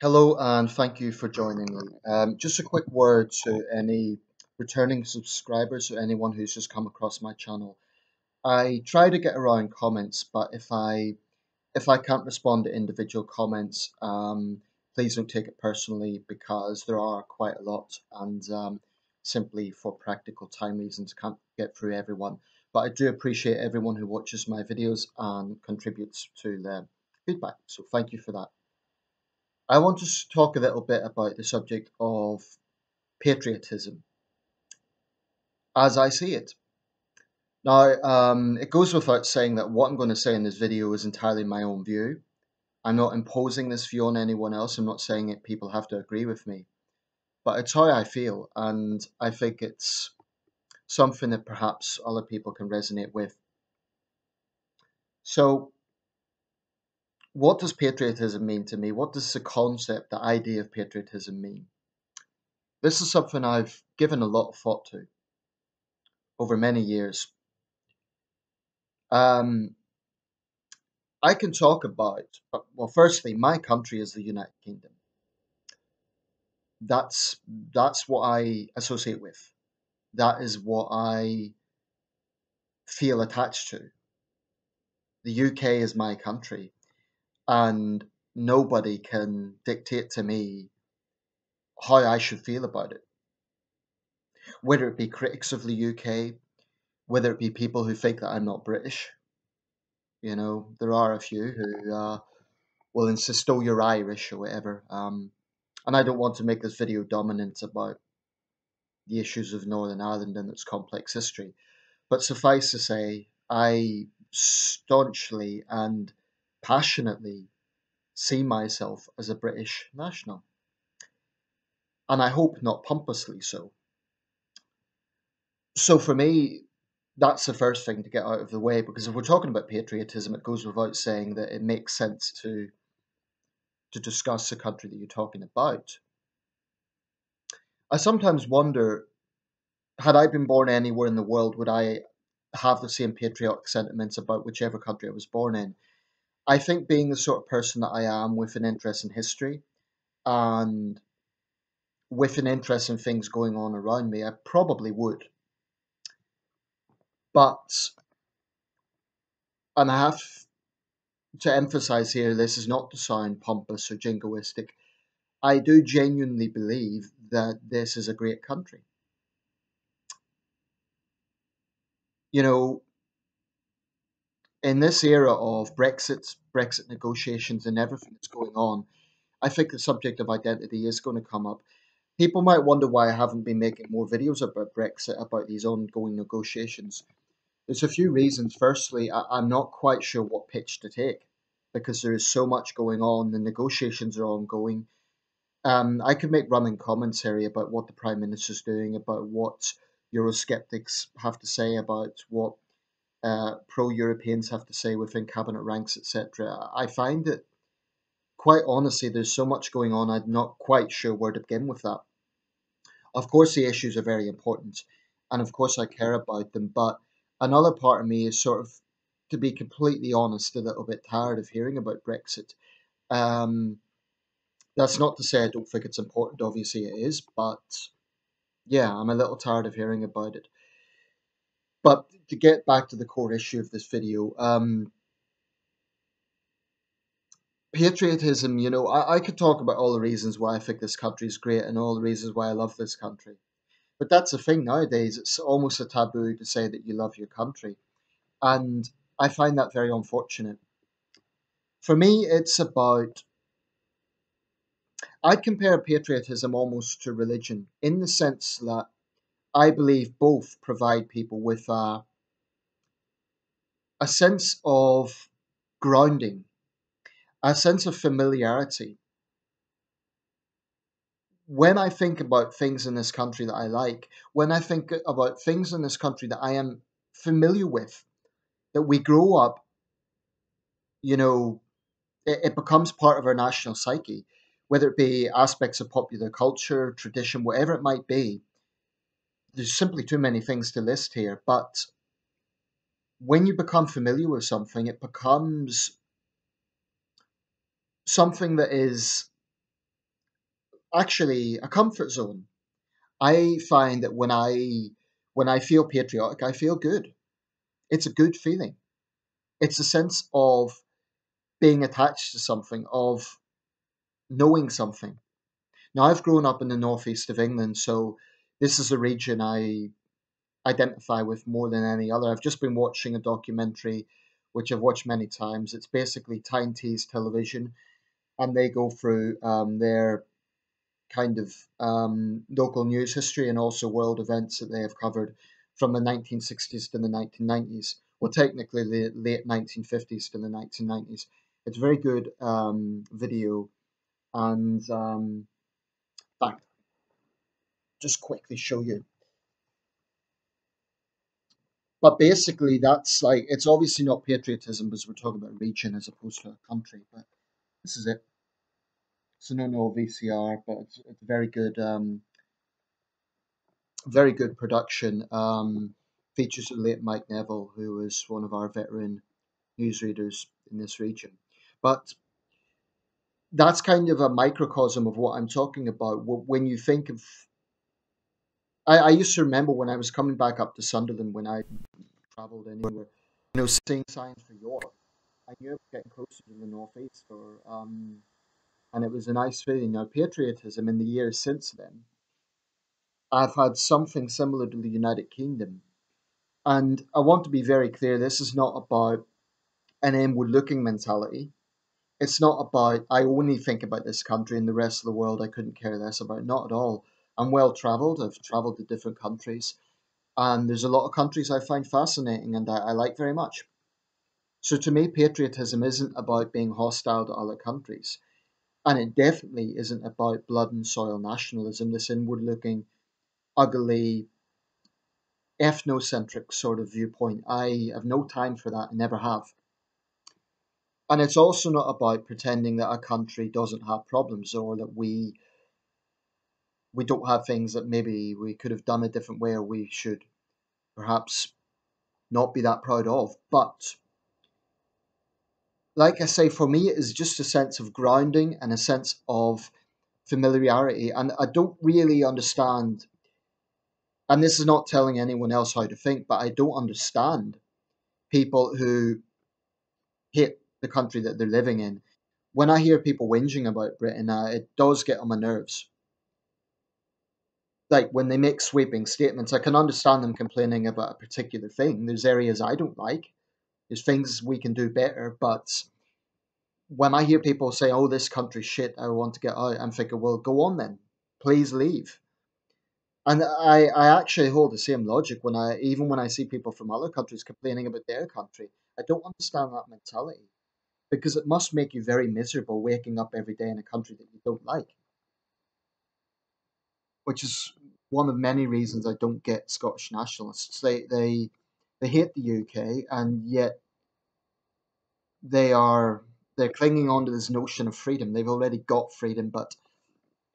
Hello, and thank you for joining me. Just a quick word to any returning subscribers or anyone who's just come across my channel. I try to get around comments, but if I can't respond to individual comments, please don't take it personally because there are quite a lot, and simply for practical time reasons, can't get through everyone. But I do appreciate everyone who watches my videos and contributes to the feedback. So thank you for that. I want to talk a little bit about the subject of patriotism as I see it. Now, it goes without saying that what I'm going to say in this video is entirely my own view. I'm not imposing this view on anyone else. I'm not saying it people have to agree with me, but it's how I feel, and I think it's something that perhaps other people can resonate with. So, what does patriotism mean to me? What does the concept, the idea of patriotism mean? This is something I've given a lot of thought to over many years. Um, I can talk about, well, firstly, my country is the United Kingdom. That's that's what I associate with. That is what I feel attached to. The UK is my country, and nobody can dictate to me how I should feel about it. Whether it be critics of the UK, whether it be people who think that I'm not British, there are a few who will insist, "Oh, you're Irish" or whatever. And I don't want to make this video dominant about the issues of Northern Ireland and its complex history. But suffice to say, I staunchly and passionately see myself as a British national. And I hope not pompously so. So for me, that's the first thing to get out of the way, because if we're talking about patriotism, it goes without saying that it makes sense to discuss the country that you're talking about. I sometimes wonder, had I been born anywhere in the world, would I have the same patriotic sentiments about whichever country I was born in? I think, being the sort of person that I am, with an interest in history and with an interest in things going on around me, I probably would. But, and I have to emphasize here, this is not to sound pompous or jingoistic. I do genuinely believe that this is a great country. You know, in this era of Brexit negotiations and everything that's going on, I think the subject of identity is going to come up. People might wonder why I haven't been making more videos about Brexit, about these ongoing negotiations. There's a few reasons. Firstly, I'm not quite sure what pitch to take because there is so much going on. The negotiations are ongoing. I could make running commentary about what the Prime Minister's doing, about what Eurosceptics have to say, about what pro-Europeans have to say within cabinet ranks, etc. I find that, quite honestly, there's so much going on, I'm not quite sure where to begin with that. Of course, the issues are very important, and of course, I care about them, but another part of me is sort of, to be completely honest, a little bit tired of hearing about Brexit. Um, that's not to say I don't think it's important, obviously it is, but yeah, I'm a little tired of hearing about it. But to get back to the core issue of this video, patriotism, I could talk about all the reasons why I think this country is great and all the reasons why I love this country. But that's the thing nowadays, it's almost a taboo to say that you love your country. And I find that very unfortunate. For me, it's about, I'd compare patriotism almost to religion in the sense that I believe both provide people with a sense of grounding, a sense of familiarity. When I think about things in this country that I like, when I think about things in this country that I am familiar with, that we grow up, you know, it becomes part of our national psyche, whether it be aspects of popular culture, tradition, whatever it might be. There's simply too many things to list here. But when you become familiar with something, it becomes something that is actually a comfort zone. I find that when I feel patriotic, I feel good. It's a good feeling. It's a sense of being attached to something, of knowing something. Now, I've grown up in the northeast of England, so this is a region I identify with more than any other. I've just been watching a documentary, which I've watched many times. It's basically Tyne Tees television, and they go through their kind of local news history and also world events that they have covered from the 1960s to the 1990s. Well, technically, the late 1950s to the 1990s. It's a very good video, and in fact, just quickly show you. But basically, that's like it's obviously not patriotism because we're talking about a region as opposed to a country. But this is it. So no VCR, but it's very good production. Features the late Mike Neville, who was one of our veteran newsreaders in this region. But that's kind of a microcosm of what I'm talking about. When you think of, I used to remember when I was coming back up to Sunderland when I travelled anywhere, seeing signs for York. I knew I was getting closer to the northeast, and it was a nice feeling. Now, patriotism in the years since then, I've had something similar to the United Kingdom. And I want to be very clear this is not about an inward looking mentality. It's not about, I only think about this country and the rest of the world I couldn't care less about. Not at all. I'm well traveled. I've traveled to different countries. And there's a lot of countries I find fascinating and I like very much. So to me, patriotism isn't about being hostile to other countries. And it definitely isn't about blood and soil nationalism, this inward looking, ugly, ethnocentric sort of viewpoint. I have no time for that and never have. And it's also not about pretending that a country doesn't have problems or that we don't have things that maybe we could have done a different way or we should perhaps not be that proud of. But like I say, for me, it is just a sense of grounding and a sense of familiarity. And I don't really understand, and this is not telling anyone else how to think, but I don't understand people who hate the country that they're living in. When I hear people whinging about Britain, it does get on my nerves. Like when they make sweeping statements, I can understand them complaining about a particular thing. There's areas I don't like. There's things we can do better. But when I hear people say, "Oh, this country's shit, I want to get out," I'm thinking, "Well, go on then. Please leave." And I actually hold the same logic even when I see people from other countries complaining about their country. I don't understand that mentality because it must make you very miserable waking up every day in a country that you don't like, which is one of many reasons I don't get Scottish nationalists. They hate the UK and yet they're clinging on to this notion of freedom. They've already got freedom, but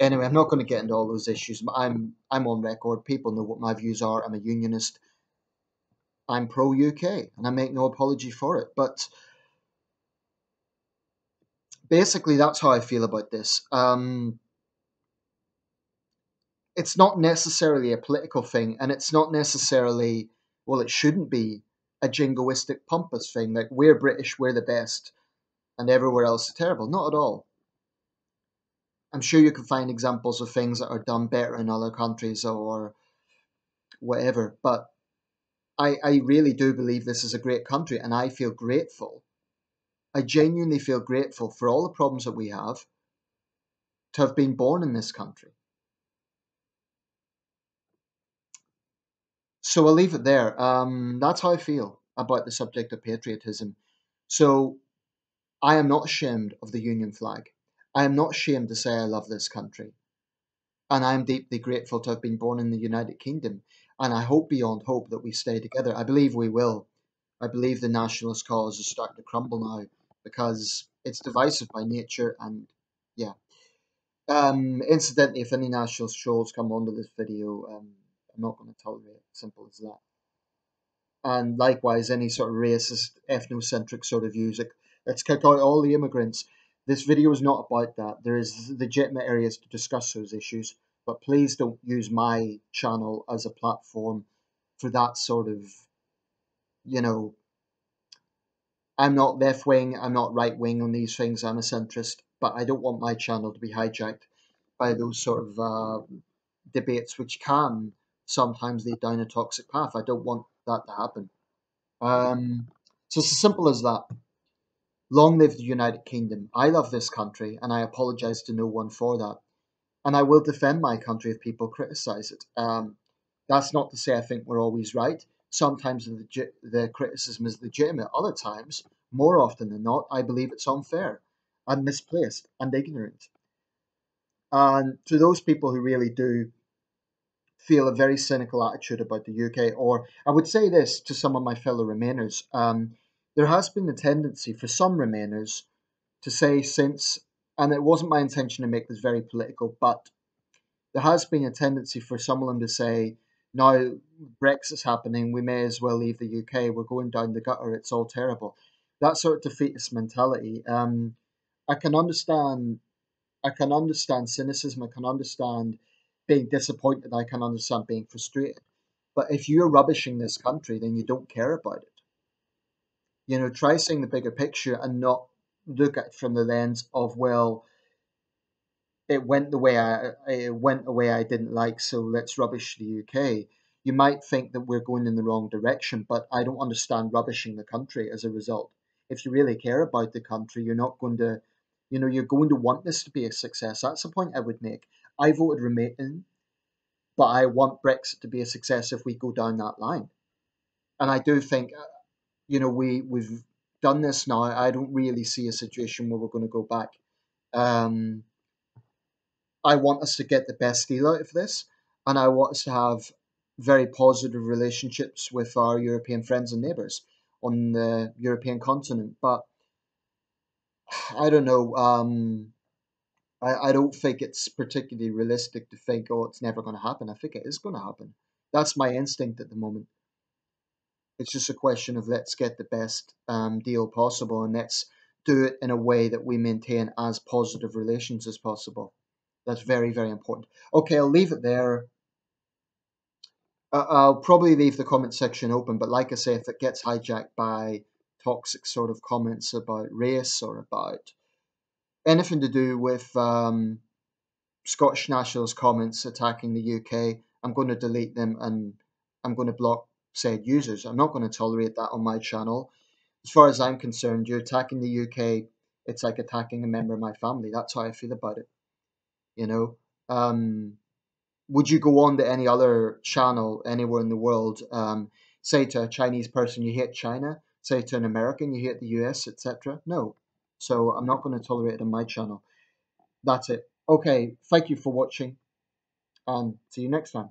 anyway, I'm not going to get into all those issues. I'm on record. People know what my views are. I'm a unionist. I'm pro UK, and I make no apology for it. But basically, that's how I feel about this. It's not necessarily a political thing, and it's not necessarily, well, it shouldn't be a jingoistic, pompous thing like we're British, we're the best, and everywhere else is terrible. Not at all. I'm sure you can find examples of things that are done better in other countries or whatever, but I really do believe this is a great country, and I feel grateful. I genuinely feel grateful for all the problems that we have to have been born in this country. So I'll leave it there. That's how I feel about the subject of patriotism. So I am not ashamed of the Union flag. I am not ashamed to say I love this country. And I am deeply grateful to have been born in the United Kingdom. And I hope beyond hope that we stay together. I believe we will. I believe the nationalist cause is starting to crumble now because it's divisive by nature. And yeah. Incidentally, if any nationalist trolls come onto this video, I'm not going to tolerate it. Simple as that. And likewise, any sort of racist, ethnocentric sort of views, like, let's kick out all the immigrants. This video is not about that. There is legitimate areas to discuss those issues, but please don't use my channel as a platform for that sort of, you know, I'm not left wing, I'm not right wing on these things, I'm a centrist, but I don't want my channel to be hijacked by those sort of debates, which can sometimes lead down a toxic path. I don't want that to happen. So it's as simple as that. Long live the United Kingdom. I love this country, and I apologise to no one for that. And I will defend my country if people criticise it. That's not to say I think we're always right. Sometimes the criticism is legitimate. Other times, more often than not, I believe it's unfair and misplaced and ignorant. And to those people who really do feel a very cynical attitude about the UK, or I would say this to some of my fellow Remainers, there has been a tendency for some Remainers to say since, and it wasn't my intention to make this very political, but there has been a tendency for some of them to say, now Brexit's happening, we may as well leave the UK, we're going down the gutter, it's all terrible. That sort of defeatist mentality. I can understand I can understand cynicism, I can understand being disappointed, I can understand being frustrated. But if you're rubbishing this country, then you don't care about it. Try seeing the bigger picture and not look at it from the lens of, well, it went the way I didn't like, so let's rubbish the UK. You might think that we're going in the wrong direction, but I don't understand rubbishing the country as a result. If you really care about the country, you're not going to, you're going to want this to be a success. That's the point I would make. I voted Remain, but I want Brexit to be a success if we go down that line. And I do think, we've done this now. I don't really see a situation where we're going to go back. Um, I want us to get the best deal out of this, and I want us to have very positive relationships with our European friends and neighbours on the European continent. But I don't know. I don't think it's particularly realistic to think, oh, it's never going to happen. I think it is going to happen. That's my instinct at the moment. It's just a question of let's get the best deal possible, and let's do it in a way that we maintain as positive relations as possible. That's very, very important. Okay, I'll leave it there. I'll probably leave the comment section open, but like I say, if it gets hijacked by toxic sort of comments about race or about anything to do with Scottish nationalist comments attacking the UK, I'm going to delete them and I'm going to block said users. I'm not going to tolerate that on my channel. As far as I'm concerned, you're attacking the UK, it's like attacking a member of my family. That's how I feel about it. You know, would you go on to any other channel anywhere in the world, say to a Chinese person you hate China, say to an American you hate the US, etc.? No. So I'm not going to tolerate it on my channel. That's it. Okay, thank you for watching and see you next time.